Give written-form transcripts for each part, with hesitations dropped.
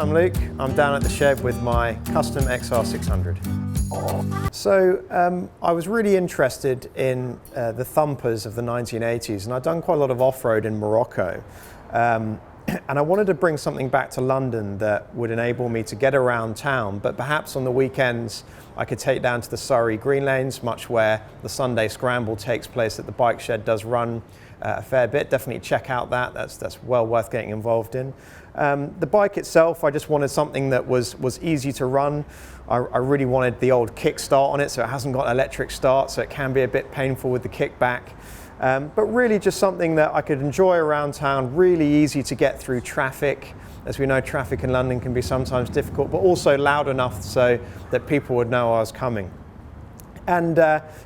I'm Luke. I'm down at the shed with my custom XR600. So I was really interested in the Thumpers of the 1980s, and I'd done quite a lot of off-road in Morocco. And I wanted to bring something back to London that would enable me to get around town, but perhaps on the weekends I could take down to the Surrey Green Lanes, much where the Sunday Scramble takes place that the bike shed does run a fair bit. Definitely check out that, that's well worth getting involved in. The bike itself, I just wanted something that was easy to run. I really wanted the old kickstart on it, so it hasn't got an electric start, so it can be a bit painful with the kickback. But really just something that I could enjoy around town, really easy to get through traffic. As we know, traffic in London can be sometimes difficult, but also loud enough so that people would know I was coming. And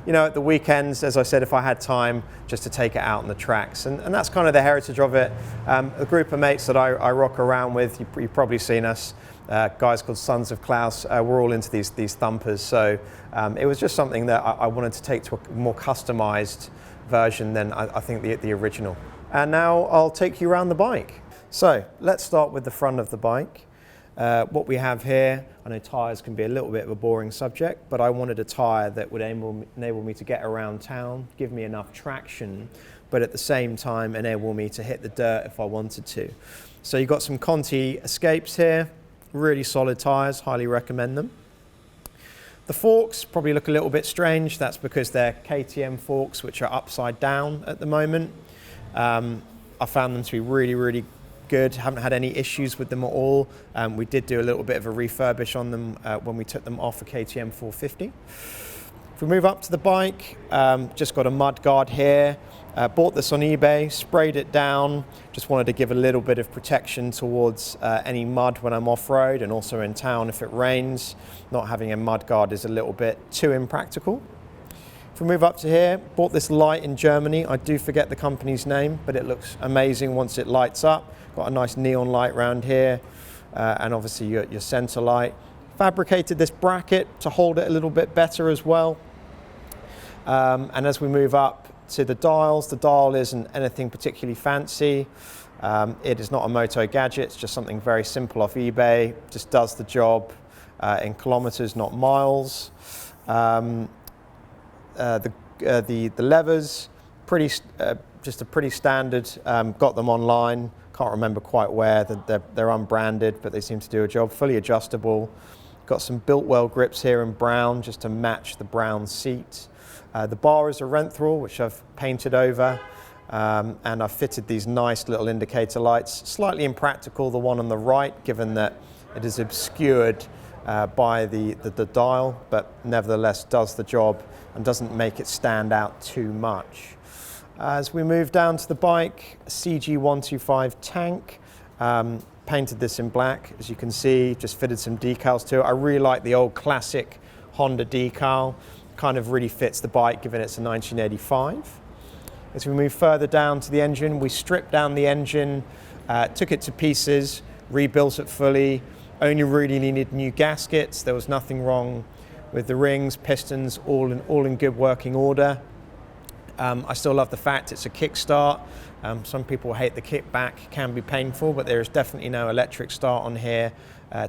you know, at the weekends, as I said, if I had time, just to take it out on the tracks. And that's kind of the heritage of it. A group of mates that I rock around with, you've probably seen us, guys called Sons of Klaus, we're all into these Thumpers. So it was just something that I wanted to take to a more customized version than I think the original. And now I'll take you around the bike. So let's start with the front of the bike. What we have here, I know tyres can be a little bit of a boring subject, but I wanted a tyre that would enable me to get around town, give me enough traction, but at the same time enable me to hit the dirt if I wanted to. So you've got some Conti Escapes here, really solid tyres, highly recommend them. The forks probably look a little bit strange. That's because they're KTM forks, which are upside down at the moment. I found them to be really good. Haven't had any issues with them at all. We did do a little bit of a refurbish on them when we took them off a KTM 450. If we move up to the bike, just got a mud guard here. Bought this on eBay, sprayed it down. Just wanted to give a little bit of protection towards any mud when I'm off-road, and also in town if it rains. Not having a mud guard is a little bit too impractical. If we move up to here, bought this light in Germany. I do forget the company's name, but it looks amazing once it lights up. Got a nice neon light around here, and obviously your center light. Fabricated this bracket to hold it a little bit better as well. And as we move up to the dials, the dial isn't anything particularly fancy. It is not a moto gadget, it's just something very simple off eBay. Just does the job in kilometers, not miles. The levers, just a pretty standard. Got them online. Can't remember quite where. They're unbranded, but they seem to do a job. Fully adjustable. Got some Biltwell grips here in brown, just to match the brown seat. The bar is a Renthal, which I've painted over, and I've fitted these nice little indicator lights. Slightly impractical, the one on the right, given that it is obscured by the dial, but nevertheless does the job and doesn't make it stand out too much. As we move down to the bike, a CG125 tank. Painted this in black, as you can see, just fitted some decals to it. I really like the old classic Honda decal. Kind of really fits the bike, given it's a 1985. As we move further down to the engine, we stripped down the engine, took it to pieces, rebuilt it fully. Only really needed new gaskets. There was nothing wrong with the rings, pistons, all in good working order. I still love the fact it's a kickstart. Some people hate the kickback, can be painful, but there is definitely no electric start on here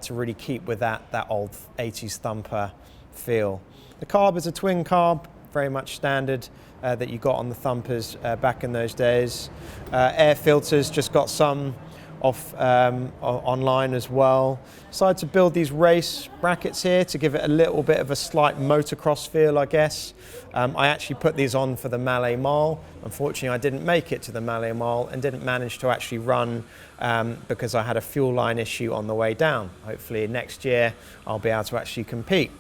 to really keep with that old 80s Thumper feel. The carb is a twin carb, very much standard that you got on the Thumpers back in those days. Air filters, just got some off online as well. Decided to build these race brackets here to give it a little bit of a slight motocross feel, I guess. I actually put these on for the Malais Mile. Unfortunately, I didn't make it to the Malais Mile and didn't manage to actually run because I had a fuel line issue on the way down. Hopefully next year I'll be able to actually compete.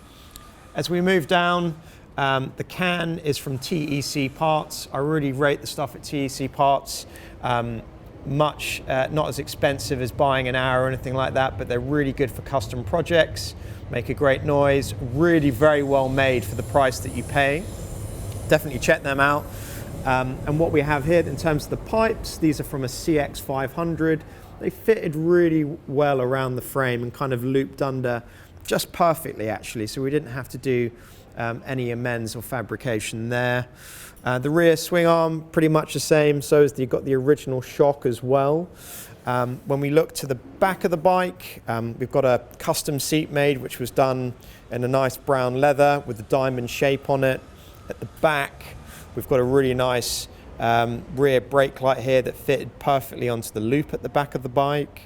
As we move down, the can is from TEC Parts. I really rate the stuff at TEC Parts. Not as expensive as buying an hour or anything like that, but they're really good for custom projects, make a great noise, really very well made for the price that you pay. Definitely check them out. And what we have here in terms of the pipes, these are from a CX500. They fitted really well around the frame and kind of looped under just perfectly actually, so we didn't have to do any amends or fabrication there. The rear swing arm, pretty much the same, so as you've got the original shock as well. When we look to the back of the bike, we've got a custom seat made, which was done in a nice brown leather with the diamond shape on it. At the back, we've got a really nice rear brake light here that fitted perfectly onto the loop at the back of the bike.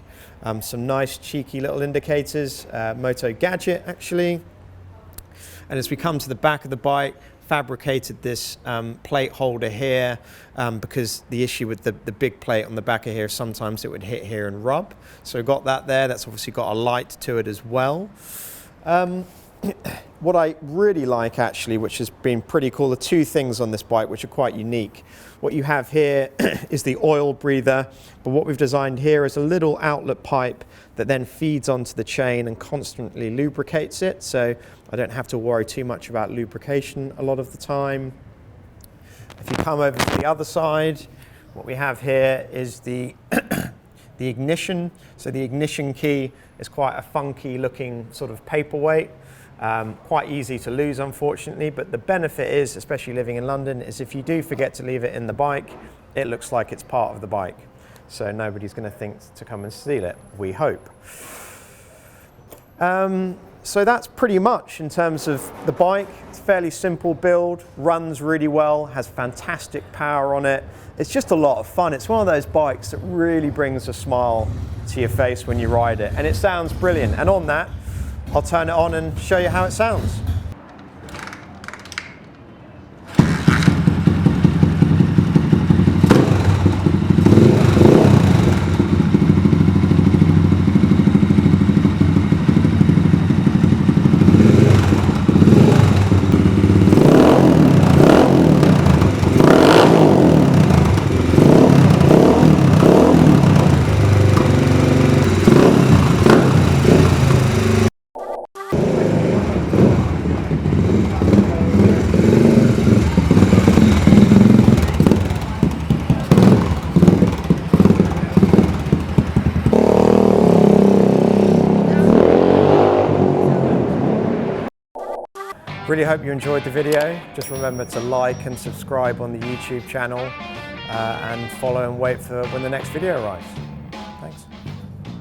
Some nice cheeky little indicators, Moto Gadget actually. And as we come to the back of the bike, fabricated this plate holder here because the issue with the big plate on the back of here, sometimes it would hit here and rub. So we've got that there. That's obviously got a light to it as well. What I really like actually, which has been pretty cool, are two things on this bike which are quite unique. What you have here is the oil breather, but what we've designed here is a little outlet pipe that then feeds onto the chain and constantly lubricates it, so I don't have to worry too much about lubrication a lot of the time. If you come over to the other side, what we have here is the the ignition. So the ignition key is quite a funky looking sort of paperweight. Quite easy to lose, unfortunately, but the benefit is, especially living in London, is if you do forget to leave it in the bike, it looks like it's part of the bike. So nobody's going to think to come and steal it, we hope. So that's pretty much in terms of the bike. It's a fairly simple build, runs really well, has fantastic power on it. It's just a lot of fun. It's one of those bikes that really brings a smile to your face when you ride it, and it sounds brilliant. And on that, I'll turn it on and show you how it sounds. Really hope you enjoyed the video. Just remember to like and subscribe on the YouTube channel and follow and wait for when the next video arrives.